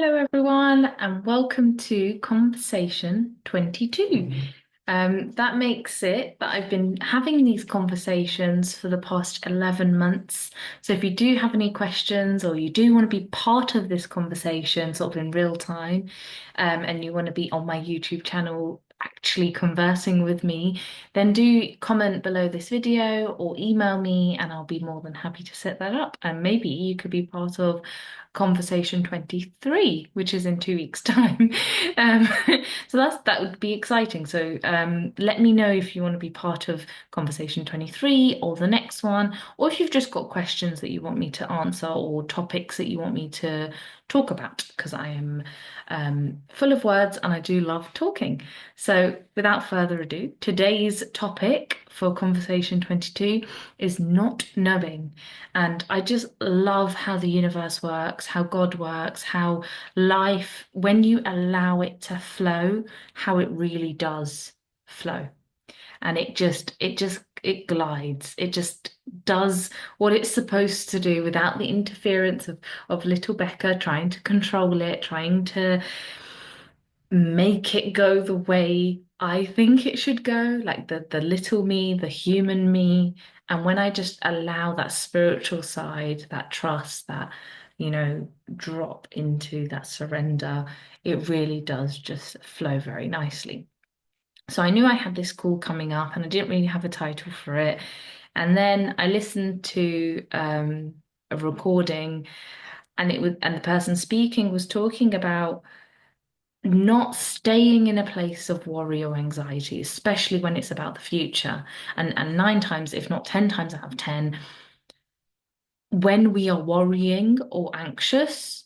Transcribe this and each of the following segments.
Hello, everyone, and welcome to Conversation 22. That makes it that I've been having these conversations for the past 11 months. So, if you do have any questions or you do want to be part of this conversation, sort of in real time, and you want to be on my YouTube channel actually conversing with me, then do comment below this video or email me, and I'll be more than happy to set that up. And maybe you could be part of Conversation 23, which is in 2 weeks' time. Um, so that would be exciting. So let me know if you want to be part of Conversation 23 or the next one, or if you've just got questions that you want me to answer or topics that you want me to talk about, because I am full of words and I do love talking. So without further ado, today's topic for Conversation 22 is not knowing. And I just love how the universe works, how God works, how life, when you allow it to flow, how it really does flow. And it glides. It just does what it's supposed to do without the interference of little Becca trying to control it, trying to make it go the way I think it should go, like the little me, the human me. And when I just allow that spiritual side, that trust, that, drop into that surrender, it really does just flow very nicely. So I knew I had this call coming up and I didn't really have a title for it. And then I listened to a recording and the person speaking was talking about not staying in a place of worry or anxiety, especially when it's about the future. And nine times, if not 10 times out of 10, when we are worrying or anxious,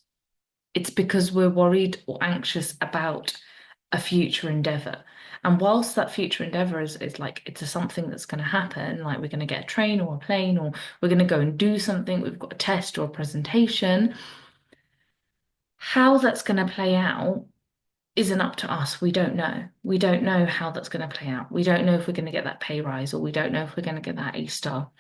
it's because we're worried or anxious about a future endeavor. And whilst that future endeavor is like it's something that's going to happen, like we're going to get a train or a plane, or we're going to go and do something, we've got a test or a presentation, how that's going to play out isn't up to us. We don't know. We don't know how that's going to play out. We don't know if we're going to get that pay rise or we don't know if we're going to get that A star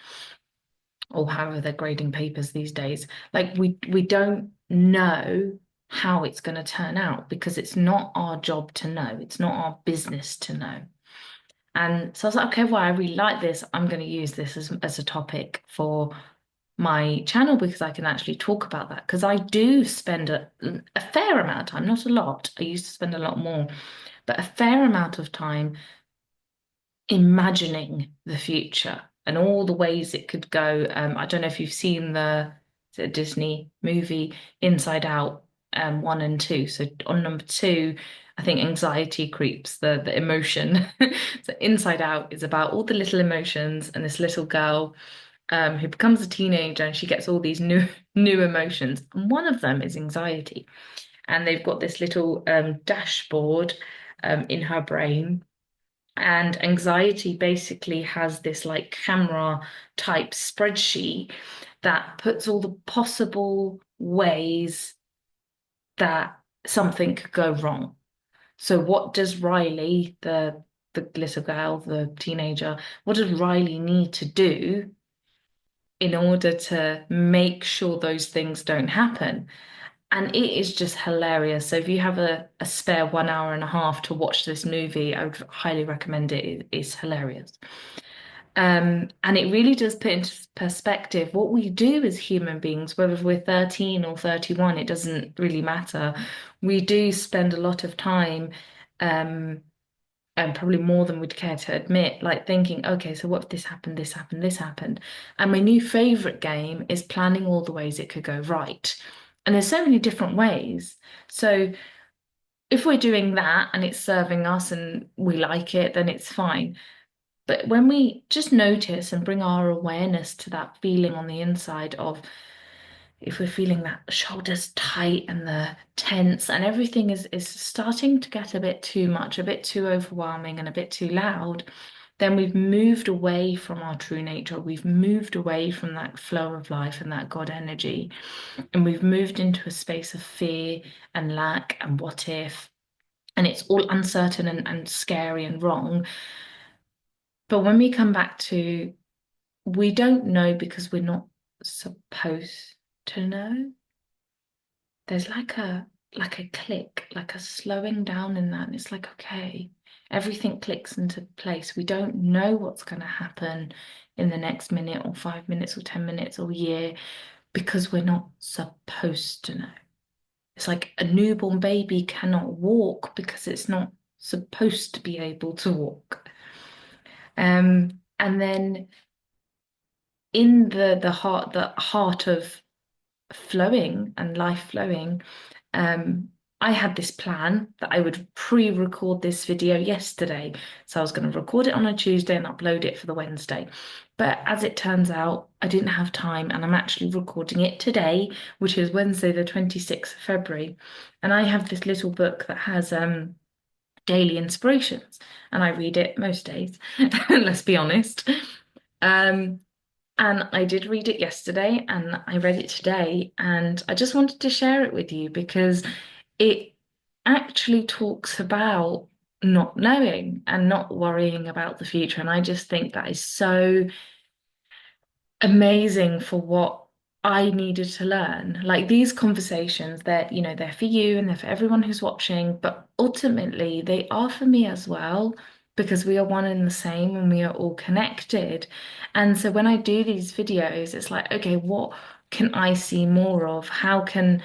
or however they're grading papers these days. Like we don't know how it's going to turn out because it's not our job to know. It's not our business to know. And so I was like, okay, well, I really like this. I'm going to use this as a topic for my channel because I can actually talk about that. Because I do spend a fair amount of time, not a lot. I used to spend a lot more, but a fair amount of time imagining the future and all the ways it could go. I don't know if you've seen the Disney movie Inside Out 1 and 2. So on number 2, I think anxiety creeps, the emotion. So Inside Out is about all the little emotions and this little girl who becomes a teenager and she gets all these new emotions. And one of them is anxiety. And they've got this little dashboard in her brain. And anxiety basically has this like camera type spreadsheet that puts all the possible ways that something could go wrong. So what does Riley, the little girl, the teenager, what does Riley need to do in order to make sure those things don't happen? And it is just hilarious. So if you have a spare 1 hour and a half to watch this movie, I would highly recommend it. It is hilarious. And it really does put into perspective what we do as human beings, whether we're 13 or 31, it doesn't really matter. We do spend a lot of time, um, and probably more than we'd care to admit, like thinking, okay, so what if this happened, this happened, this happened? And my new favorite game is planning all the ways it could go right. And there's so many different ways. So if we're doing that and it's serving us and we like it, then it's fine. But when we just notice and bring our awareness to that feeling on the inside of if we're feeling that shoulders tight and the tense and everything is starting to get a bit too much, a bit too overwhelming and a bit too loud, then we've moved away from our true nature. We've moved away from that flow of life and that God energy. And we've moved into a space of fear and lack and what if. And it's all uncertain and scary and wrong. But when we come back to we don't know because we're not supposed to know. There's like like a click, like a slowing down in that. And it's like, okay, everything clicks into place. We don't know what's going to happen in the next minute or 5 minutes or 10 minutes or year because we're not supposed to know. It's like a newborn baby cannot walk because it's not supposed to be able to walk. And then in the heart of flowing and life flowing, um, I had this plan that I would pre-record this video yesterday. So I was going to record it on a Tuesday and upload it for the Wednesday. But as it turns out, I didn't have time and I'm actually recording it today, which is Wednesday, the 26th of February. And I have this little book that has daily inspirations and I read it most days, let's be honest. Um, and I did read it yesterday and I read it today, and I just wanted to share it with you because it actually talks about not knowing and not worrying about the future. And I just think that is so amazing for what I needed to learn. Like these conversations, they're for you and they're for everyone who's watching, but ultimately they are for me as well because we are one and the same and we are all connected. And so when I do these videos, it's like, okay, what can I see more of? How can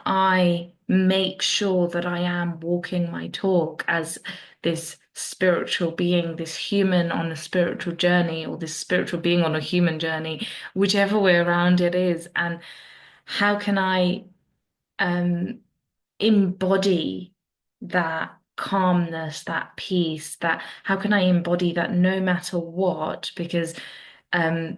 I make sure that I am walking my talk as this spiritual being, this human on a spiritual journey, or this spiritual being on a human journey, whichever way around it is. And how can I um, embody that calmness, that peace, that how can I embody that no matter what? Because um,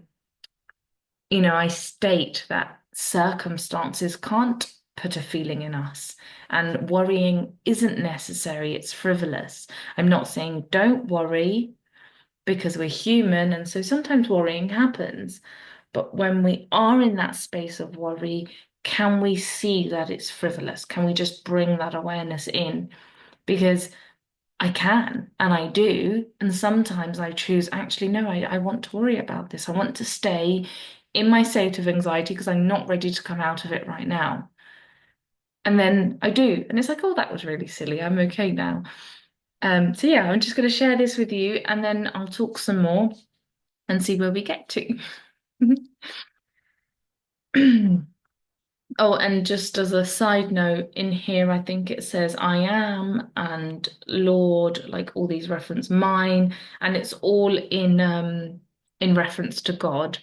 I state that circumstances can't put a feeling in us, and worrying isn't necessary, it's frivolous. I'm not saying don't worry because we're human, and so sometimes worrying happens. But when we are in that space of worry, can we see that it's frivolous? Can we just bring that awareness in? Because I can and I do. And sometimes I choose, actually, no, I want to worry about this. I want to stay in my state of anxiety because I'm not ready to come out of it right now. And then I do. And it's like, oh, that was really silly. I'm okay now. So yeah, I'm just going to share this with you and then I'll talk some more and see where we get to. Oh, and just as a side note, in here, I think it says I am and Lord, like all these reference mine, and it's all in reference to God.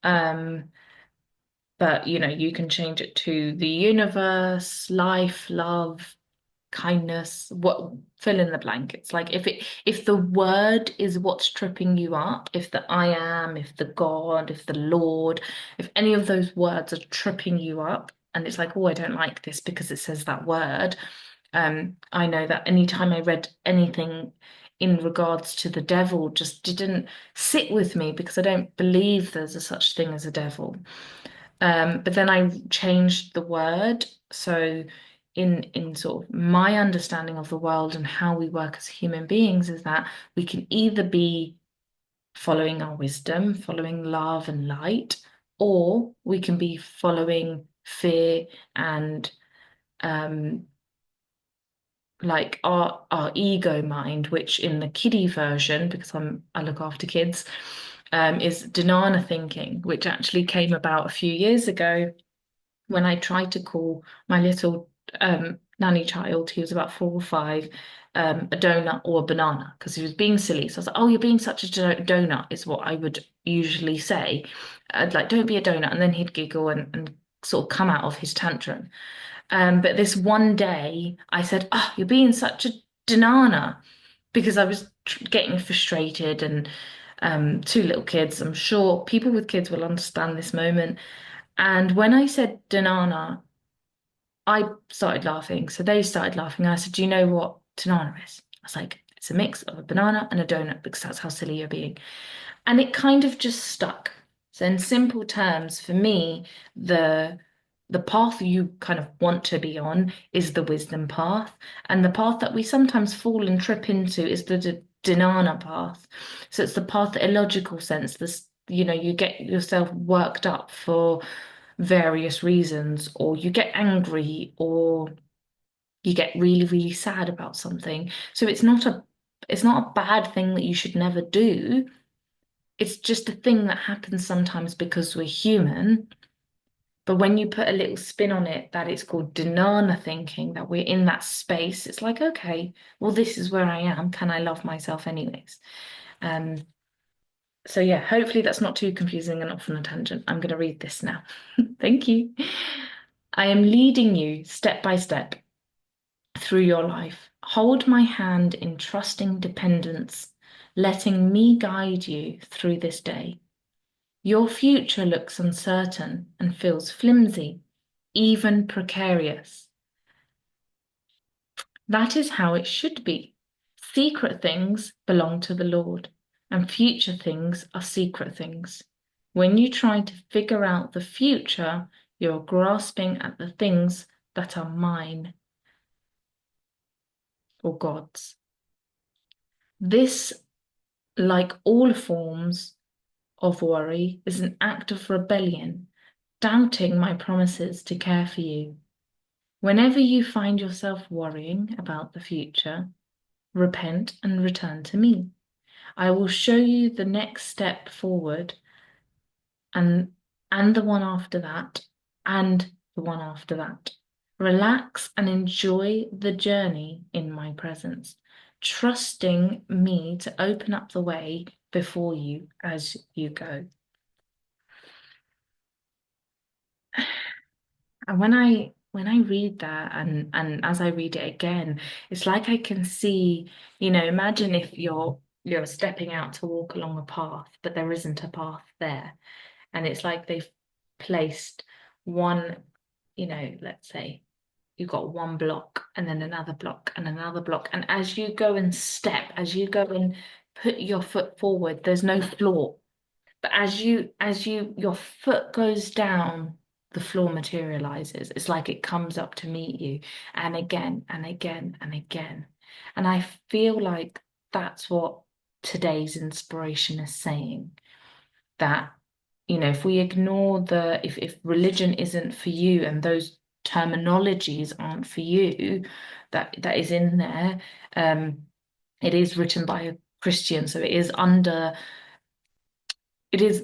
Um, but you can change it to the universe, life, love, kindness, what fill in the blank. It's like if the word is what's tripping you up, if the I am, if the God, if the Lord, if any of those words are tripping you up, and it's like, oh, I don't like this because it says that word. I know that anytime I read anything in regards to the devil just didn't sit with me because I don't believe there's a such thing as a devil. But then I changed the word. So in sort of my understanding of the world and how we work as human beings is that we can either be following our wisdom, following love and light, or we can be following fear and um like our ego mind, which in the kiddie version, because I look after kids, is Dhanana thinking, which actually came about a few years ago when I tried to call my little nanny child, he was about 4 or 5, a donut or a banana because he was being silly. So I was like, "Oh, you're being such a donut," is what I would usually say. I'd like, "Don't be a donut," and then he'd giggle and sort of come out of his tantrum. But this one day, I said, "Oh, you're being such a banana," because I was getting frustrated and two little kids. I'm sure people with kids will understand this moment. And when I said Danana, I started laughing. So they started laughing. I said, "Do you know what Tanana is?" I was like, "It's a mix of a banana and a donut because that's how silly you're being." And it kind of just stuck. So in simple terms, for me, the the path you kind of want to be on is the wisdom path. And the path that we sometimes fall and trip into is the Dhanana path. So it's the path, the illogical sense, this, you get yourself worked up for various reasons, or you get angry, or you get really, really sad about something. So it's not a bad thing that you should never do. It's just a thing that happens sometimes because we're human. But when you put a little spin on it, that it's called denial thinking, that we're in that space, it's like, okay, well, this is where I am. Can I love myself anyways? Um, so yeah, hopefully that's not too confusing and off on a tangent. I'm going to read this now. Thank you. I am leading you step by step through your life. Hold my hand in trusting dependence, letting me guide you through this day. Your future looks uncertain and feels flimsy, even precarious. That is how it should be. Secret things belong to the Lord, and future things are secret things. When you try to figure out the future, you're grasping at the things that are mine or God's. This, like all forms of worry, is an act of rebellion, doubting my promises to care for you. Whenever you find yourself worrying about the future, repent and return to me. I will show you the next step forward and the one after that and the one after that. Relax and enjoy the journey in my presence, trusting me to open up the way before you as you go. And when I read that and as I read it again, it's like I can see, imagine if you're stepping out to walk along a path, but there isn't a path there. And it's like they've placed one, let's say you've got one block and then another block and another block. And as you go and step, as you go and put your foot forward, there's no floor. But your foot goes down, the floor materializes. It's like it comes up to meet you, and again and again and again. And I feel like that's what today's inspiration is saying. That, if we ignore if religion isn't for you and those terminologies aren't for you, that is in there. It is written by a Christian, so it is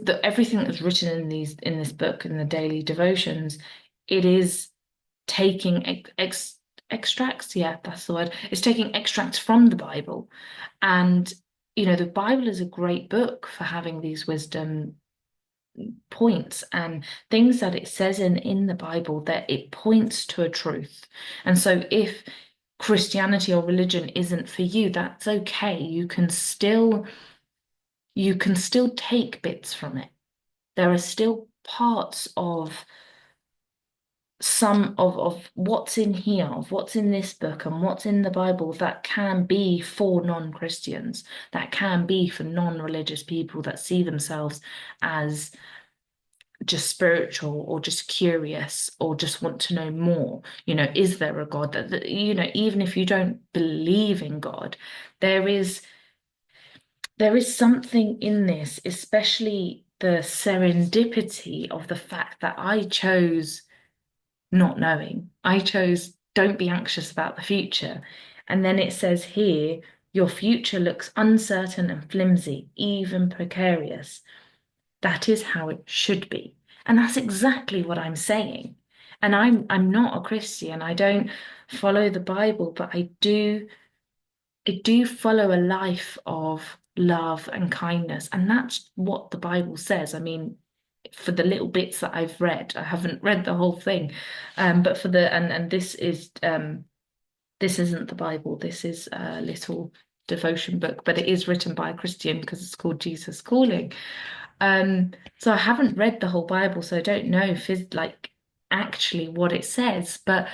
that everything that's written in this book in the daily devotions, it is taking extracts, yeah, that's the word. It's taking extracts from the Bible. And the Bible is a great book for having these wisdom points and things that it says in the Bible, that it points to a truth. And so if Christianity or religion isn't for you, that's okay. You can still take bits from it. There are still parts of some of what's in here, of what's in this book and what's in the Bible that can be for non-Christians, that can be for non-religious people that see themselves as just spiritual or just curious or just want to know more. Is there a God even if you don't believe in God, there is something in this, especially the serendipity of the fact that I chose not knowing. I chose don't be anxious about the future. And then it says here, your future looks uncertain and flimsy, even precarious. That is how it should be. And that's exactly what I'm saying. And I'm not a Christian. I don't follow the Bible, but I do follow a life of love and kindness. And that's what the Bible says. I mean, for the little bits that I've read, I haven't read the whole thing. But for the and this isn't the Bible, this is a little devotion book, but it is written by a Christian because it's called Jesus Calling. So I haven't read the whole Bible, so I don't know if it's like actually what it says, but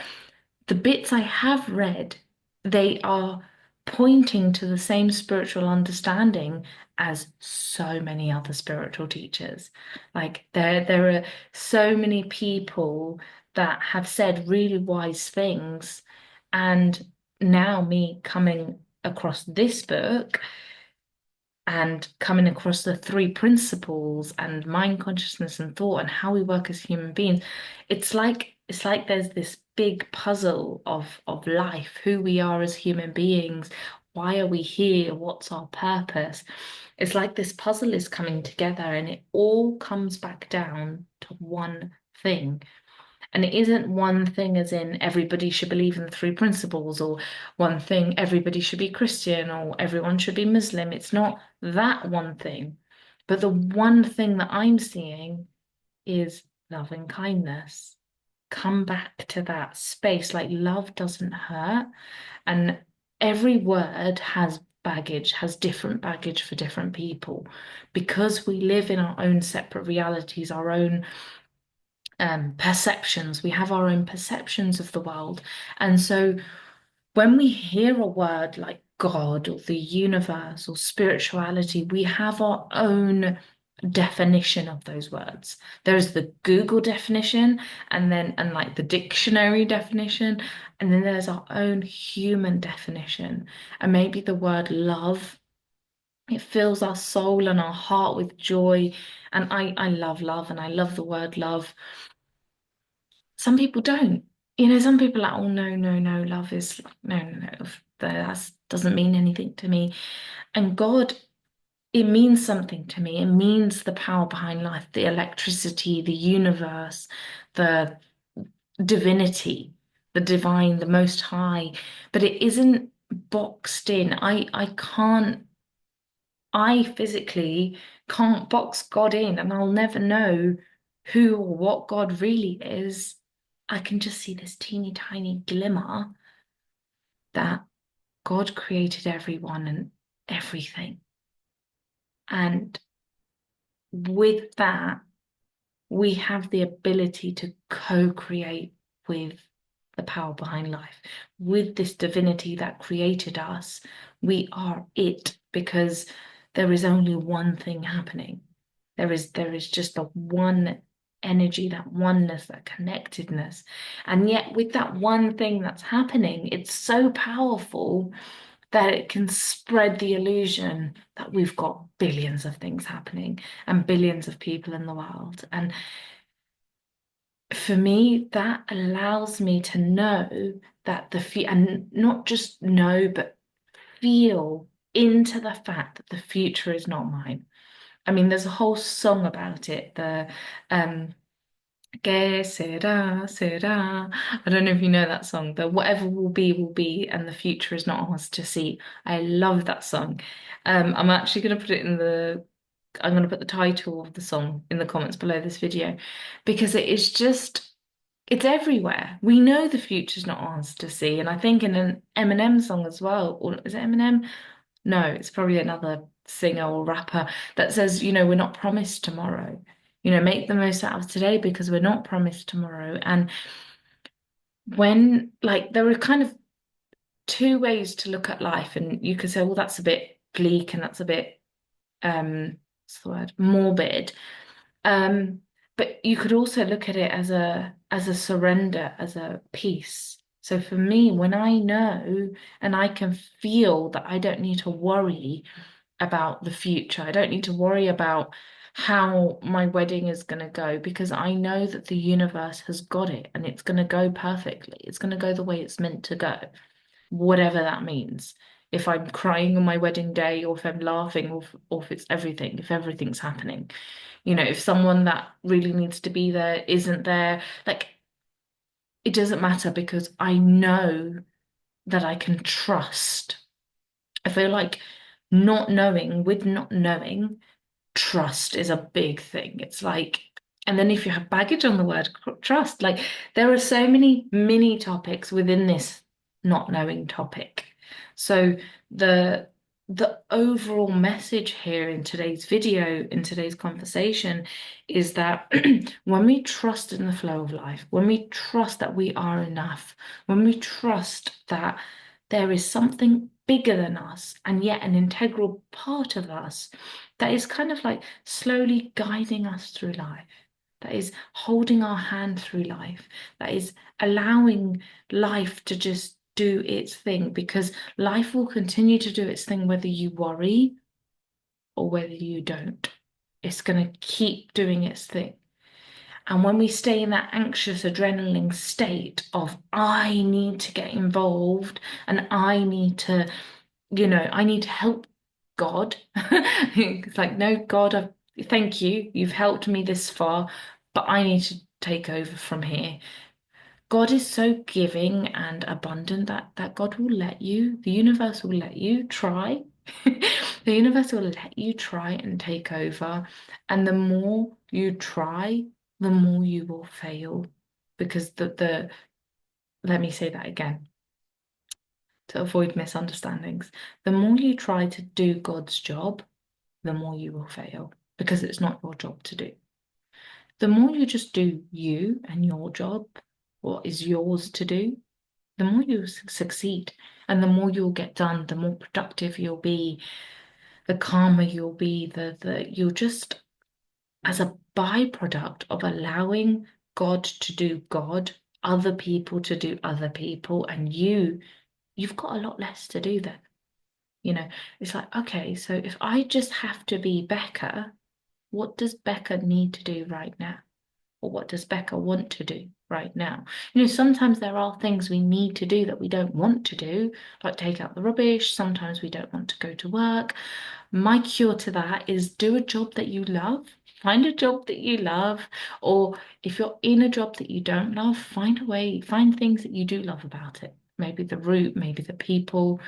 the bits I have read, they are pointing to the same spiritual understanding as so many other spiritual teachers. Like there are so many people that have said really wise things, and now me coming across this book, and coming across the three principles and mind, consciousness, and thought and how we work as human beings, it's like there's this big puzzle of life, who we are as human beings, why are we here, what's our purpose? It's like this puzzle is coming together and it all comes back down to one thing. And it isn't one thing as in everybody should believe in the three principles, or one thing everybody should be Christian, or everyone should be Muslim. It's not that one thing. But the one thing that I'm seeing is love and kindness. Come back to that space. Like love doesn't hurt. And every word has baggage, has different baggage for different people. Because we live in our own separate realities, our own perceptions. We have our own perceptions of the world. And so when we hear a word like God or the universe or spirituality, we have our own definition of those words. There's the Google definition and like the dictionary definition, and then there's our own human definition. And maybe the word love, it fills our soul and our heart with joy. And I love love and I love the word love. Some people don't. Some people are like, oh no, no, no, love is no, no, no. That doesn't mean anything to me. And God, it means something to me. It means the power behind life, the electricity, the universe, the divinity, the divine, the most high. But it isn't boxed in. I physically can't box God in, and I'll never know who or what God really is. I can just see this teeny tiny glimmer that God created everyone and everything. And with that, we have the ability to co-create with the power behind life. With this divinity that created us, we are it because there is only one thing happening. There is just the one energy, that oneness, that connectedness. And yet with that one thing that's happening, it's so powerful that it can spread the illusion that we've got billions of things happening and billions of people in the world. And for me, that allows me to know that and not just know, but feel into the fact that the future is not mine. I mean, there's a whole song about it. The Qué Será, Será. I don't know if you know that song. The whatever will be, and the future is not ours to see. I love that song. I'm actually going to put it in I'm going to put the title of the song in the comments below this video because it is just, it's everywhere. We know the future's not ours to see. And I think in an Eminem song as well, or is it Eminem? No, it's probably another singer or rapper that says, we're not promised tomorrow. Make the most out of today because we're not promised tomorrow. And when, like, there are kind of two ways to look at life, and you could say, well, that's a bit bleak and that's a bit, what's the word, morbid. Um, but you could also look at it as a surrender, as a peace. So for me, when I know and I can feel that I don't need to worry about the future, I don't need to worry about how my wedding is going to go because I know that the universe has got it and it's going to go perfectly. It's going to go the way it's meant to go, whatever that means. If I'm crying on my wedding day, or if I'm laughing, or if it's everything, if everything's happening. If someone that really needs to be there isn't there, like it doesn't matter because I know that I can trust. I feel like not knowing, trust is a big thing. It's like, and then if you have baggage on the word trust, like there are so many mini topics within this not knowing topic. So the the overall message here in today's video, in today's conversation, is that when we trust in the flow of life, when we trust that we are enough, when we trust that there is something bigger than us and yet an integral part of us that is kind of like slowly guiding us through life, that is holding our hand through life, that is allowing life to just do its thing because life will continue to do its thing whether you worry or whether you don't. It's going to keep doing its thing. And when we stay in that anxious adrenaline state of, I need to get involved and I need to, I need to help God. It's like, no, God, thank you. You've helped me this far, but I need to take over from here. God is so giving and abundant that God will let you, the universe will let you try. The universe will let you try and take over. And the more you try, the more you will fail. Because let me say that again to avoid misunderstandings. The more you try to do God's job, the more you will fail because it's not your job to do. The more you just do you and your job, what is yours to do, the more you succeed and the more you'll get done, the more productive you'll be, the calmer you'll be, you'll just, as a byproduct of allowing God to do God, other people to do other people, and you've got a lot less to do then. It's like, okay, so if I just have to be Becca, what does Becca need to do right now? Or what does Becca want to do right now? Sometimes there are things we need to do that we don't want to do, like take out the rubbish. Sometimes we don't want to go to work. My cure to that is do a job that you love. Find a job that you love, or if you're in a job that you don't love, find a way, find things that you do love about it. Maybe the route, maybe the people,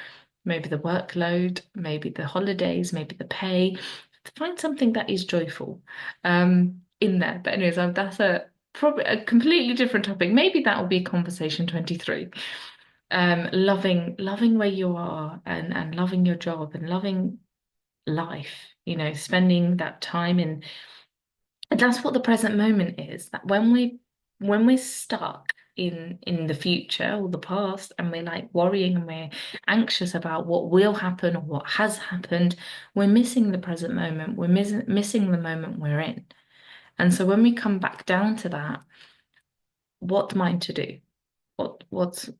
maybe the workload, maybe the holidays, maybe the pay. Find something that is joyful in there. But anyways, that's probably a completely different topic. Maybe that will be conversation 23. Loving where you are and loving your job and loving life, spending that time in. And that's what the present moment is. That when we're stuck in the future or the past and we're like worrying and we're anxious about what will happen or what has happened, we're missing the present moment. We're missing the moment we're in. And so when we come back down to that, what's mine to do? What's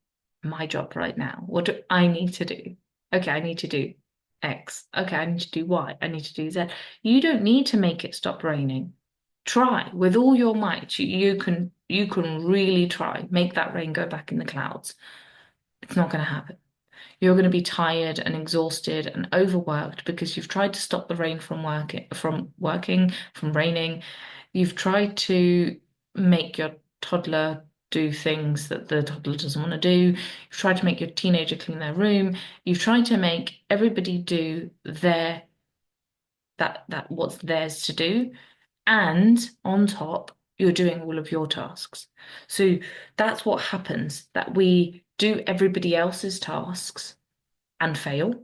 my job right now? What do I need to do? Okay, I need to do X. Okay, I need to do Y. I need to do Z. You don't need to make it stop raining. Try with all your might. You can really try. Make that rain go back in the clouds. It's not going to happen. You're going to be tired and exhausted and overworked because you've tried to stop the rain from raining. You've tried to make your toddler do things that the toddler doesn't want to do. You've tried to make your teenager clean their room. You've tried to make everybody do that what's theirs to do. And on top, you're doing all of your tasks. So that's what happens, that we do everybody else's tasks and fail.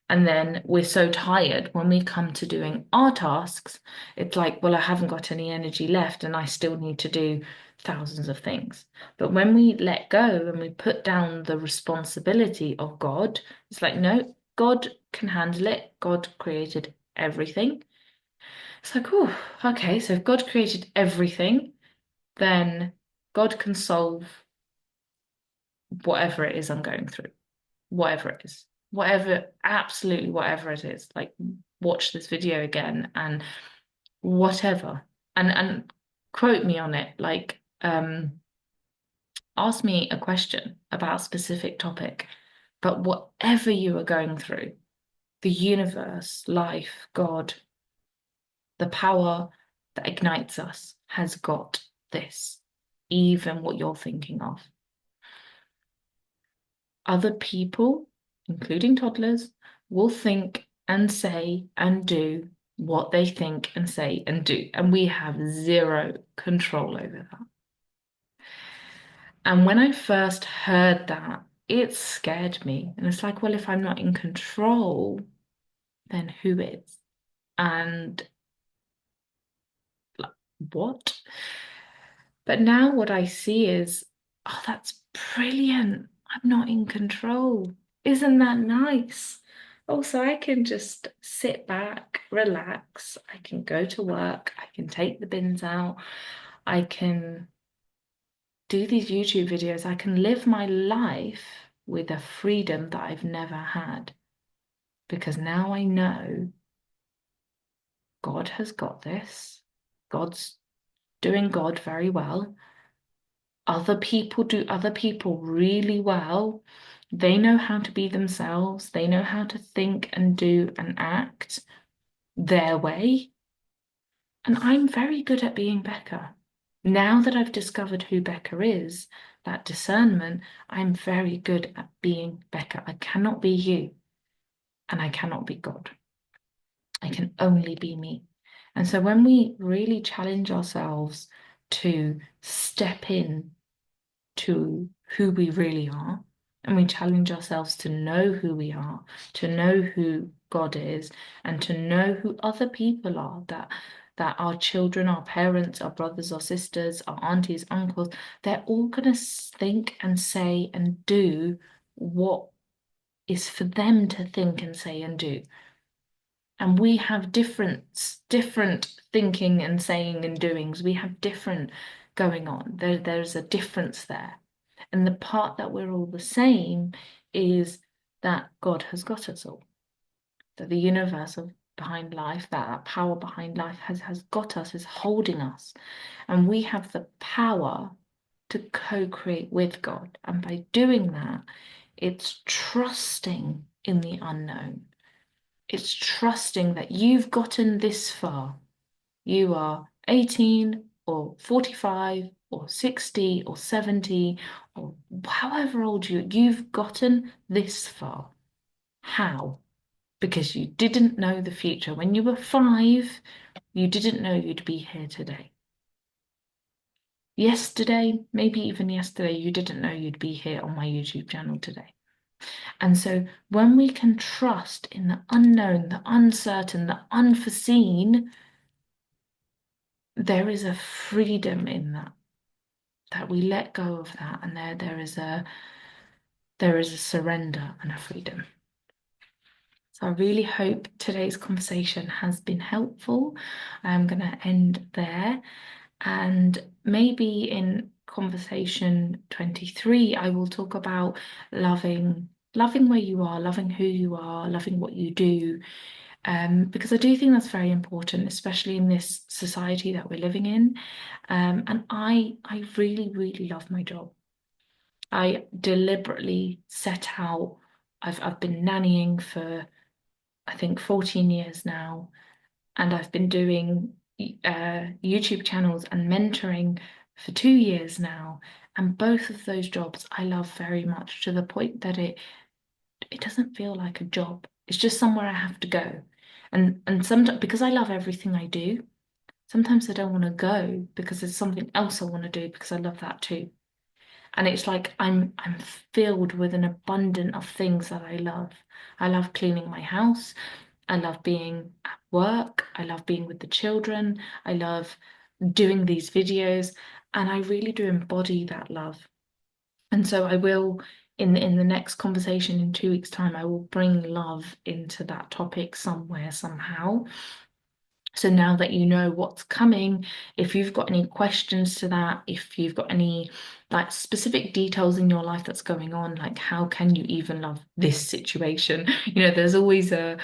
And then we're so tired when we come to doing our tasks, it's like, well, I haven't got any energy left and I still need to do thousands of things. But when we let go and we put down the responsibility of God, it's like, no, God can handle it. God created everything. It's like, oh, okay, so if God created everything, then God can solve whatever it is I'm going through, whatever it is, whatever, absolutely whatever it is. Like, watch this video again and whatever, and quote me on it. Like, ask me a question about a specific topic, but whatever you are going through, the universe, life, God, the power that ignites us has got this, even what you're thinking of. Other people, including toddlers, will think and say and do what they think and say and do. And we have zero control over that. And when I first heard that, it scared me. And it's like, well, if I'm not in control, then who is? And like, what? But now what I see is, oh, that's brilliant. I'm not in control. Isn't that nice? Also, I can just sit back, relax. I can go to work. I can take the bins out. I can do these YouTube videos. I can live my life with a freedom that I've never had. Because now I know God has got this. God's doing God very well. Other people do other people really well. They know how to be themselves. They know how to think and do and act their way. And I'm very good at being Becca. Now that I've discovered who Becca is, that discernment, I'm very good at being Becca. I cannot be you, and I cannot be God. I can only be me. And so when we really challenge ourselves to step in to who we really are, and we challenge ourselves to know who we are, to know who God is, and to know who other people are, that our children, our parents, our brothers or sisters, our aunties, uncles, they're all going to think and say and do what is for them to think and say and do. And we have different thinking and saying and doings. We have different going on. There's a difference there. And the part that we're all the same is that God has got us all. That the universe behind life, that power behind life has got us, is holding us. And we have the power to co-create with God. And by doing that, it's trusting in the unknown. It's trusting that you've gotten this far. You are 18 or 45 or 60 or 70 or however old you've gotten this far. How? Because you didn't know the future. When you were 5, you didn't know you'd be here today. Yesterday, maybe even yesterday, you didn't know you'd be here on my YouTube channel today. And so when we can trust in the unknown, the uncertain, the unforeseen, there is a freedom in that we let go of that, and there is a surrender and a freedom. So I really hope today's conversation has been helpful. I'm going to end there, and maybe in conversation 23, I will talk about loving where you are, loving who you are, loving what you do. Because I do think that's very important, especially in this society that we're living in. And I really, really love my job. I deliberately set out, I've been nannying for I think 14 years now, and I've been doing YouTube channels and mentoring for 2 years now. And both of those jobs I love very much, to the point that it doesn't feel like a job. It's just somewhere I have to go. And sometimes, because I love everything I do, sometimes I don't want to go because there's something else I want to do because I love that too. And it's like I'm filled with an abundance of things that I love. I love cleaning my house. I love being at work. I love being with the children. I love doing these videos. And I really do embody that love. And so I will, in the next conversation in 2 weeks' time, I will bring love into that topic somewhere, somehow. So now that you know what's coming, if you've got any questions to that, if you've got any like specific details in your life that's going on, like how can you even love this situation? There's always a,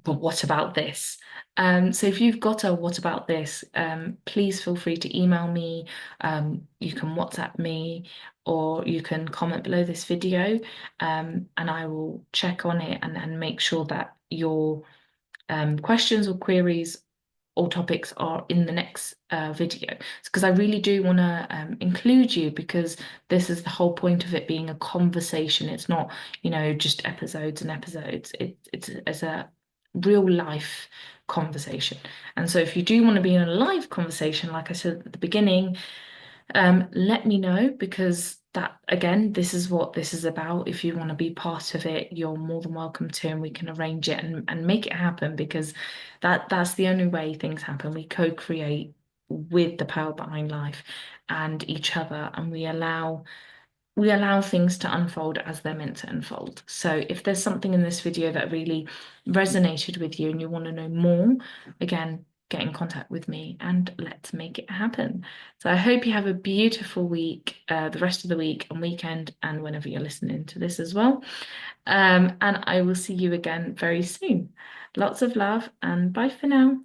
but what about this? So if you've got a what about this, please feel free to email me. You can WhatsApp me, or you can comment below this video, and I will check on it and make sure that your questions or queries or topics are in the next video. Because I really do want to include you, because this is the whole point of it being a conversation. It's not, just episodes and episodes. It's a real life conversation. And so if you do want to be in a live conversation, like I said at the beginning, let me know, because that, again, this is what this is about. If you want to be part of it, you're more than welcome to, and we can arrange it and make it happen, because that's the only way things happen. We co-create with the power behind life and each other, and we allow things to unfold as they're meant to unfold. So if there's something in this video that really resonated with you and you want to know more, again, get in contact with me and let's make it happen. So I hope you have a beautiful week, the rest of the week and weekend, and whenever you're listening to this as well. And I will see you again very soon. Lots of love, and bye for now.